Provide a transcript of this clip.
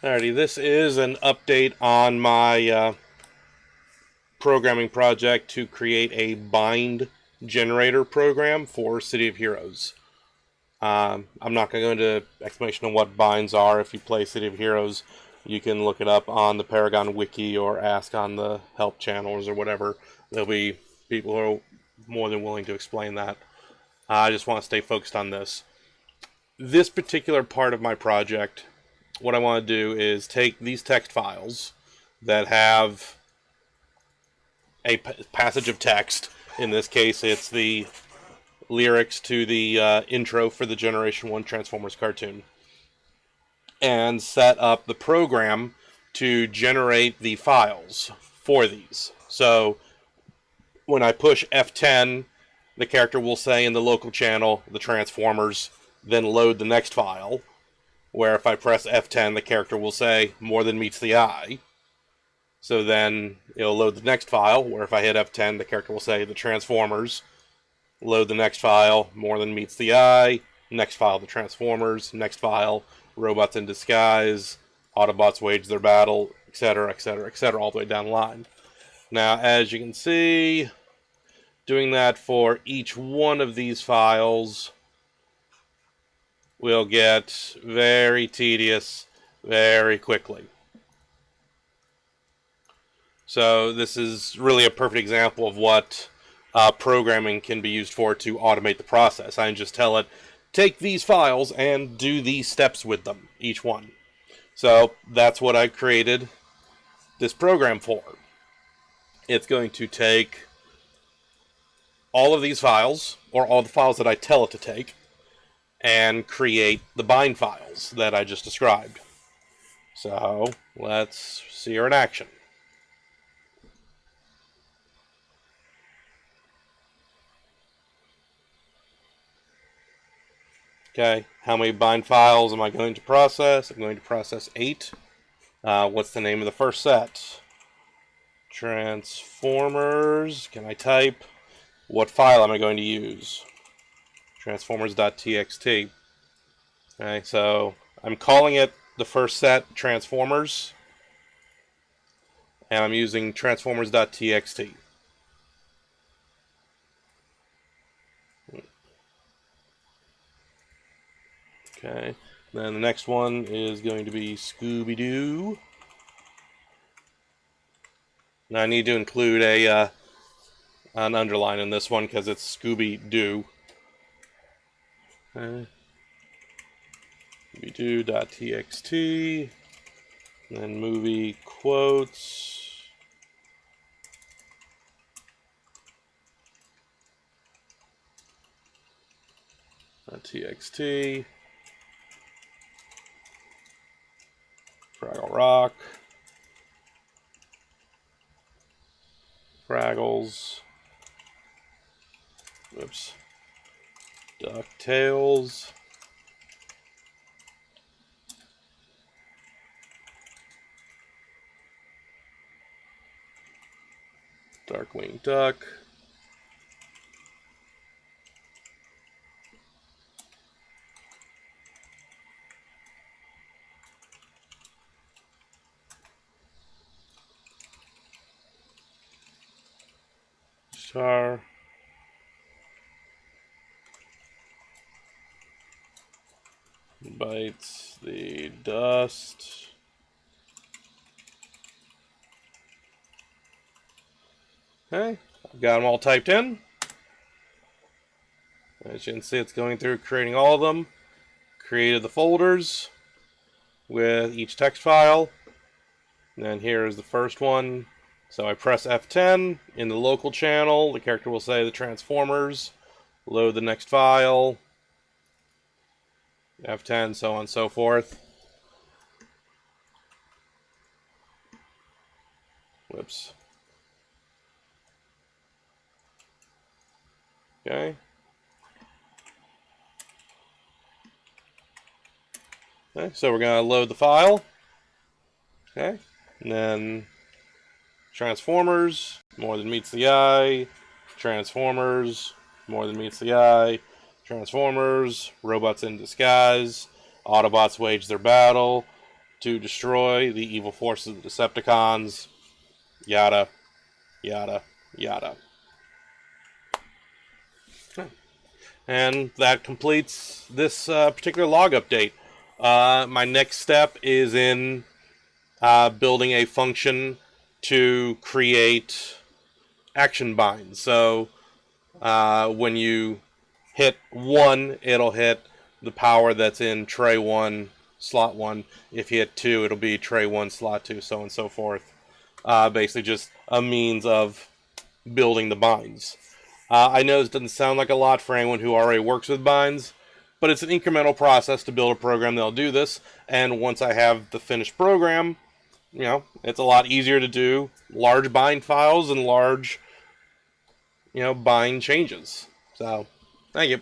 Alrighty, this is an update on my programming project to create a bind generator program for City of Heroes. I'm not going to go into explanation of what binds are. If you play City of Heroes, you can look it up on the Paragon Wiki or ask on the help channels or whatever. There'll be people who are more than willing to explain that. I just want to stay focused on this. This particular part of my project, what I want to do is take these text files that have a passage of text. In this case, it's the lyrics to the intro for the Generation 1 Transformers cartoon, and set up the program to generate the files for these. So when I push F10, the character will say in the local channel, the Transformers, then load the next file, where if I press F10, the character will say, more than meets the eye. So then it'll load the next file, where if I hit F10, the character will say, the Transformers, load the next file, more than meets the eye, next file, the Transformers, next file, robots in disguise, Autobots wage their battle, etc., etc., etc., all the way down the line. Now, as you can see, doing that for each one of these files will get very tedious very quickly. So this is really a perfect example of what programming can be used for to automate the process. I can just tell it, take these files and do these steps with them, each one. So that's what I created this program for. It's going to take all of these files, or all the files that I tell it to take, and create the bind files that I just described. So let's see her in action. Okay, how many bind files am I going to process? I'm going to process 8. What's the name of the first set? Transformers. Can I type? What file am I going to use? Transformers.txt. Okay, so I'm calling it the first set Transformers, and I'm using Transformers.txt. Okay, then the next one is going to be Scooby-Doo. Now I need to include an underline in this one because it's Scooby-Doo. Okay. Scooby-Doo.txt, then movie quotes. .txt. Fraggle Rock. Fraggles. Whoops. DuckTales. Darkwing Duck. Star. Bites the dust. Okay, I've got them all typed in. As you can see, it's going through creating all of them. Created the folders with each text file. And then here is the first one. So I press F10 in the local channel. The character will say the Transformers. Load the next file. F10, so on and so forth. Whoops. Okay. Okay, so we're going to load the file. Okay. And then Transformers, more than meets the eye. Transformers, more than meets the eye. Transformers, robots in disguise. Autobots wage their battle. to destroy the evil forces of the Decepticons, yada, yada, yada. And that completes this particular log update. My next step is in building a function to create action binds. So when you hit 1, it'll hit the power that's in tray 1, slot 1. If you hit 2, it'll be tray 1, slot 2, so on and so forth. Basically just a means of building the binds. I know this doesn't sound like a lot for anyone who already works with binds, but it's an incremental process to build a program that'll do this, and once I have the finished program, you know, it's a lot easier to do large bind files and large, bind changes. So, thank you.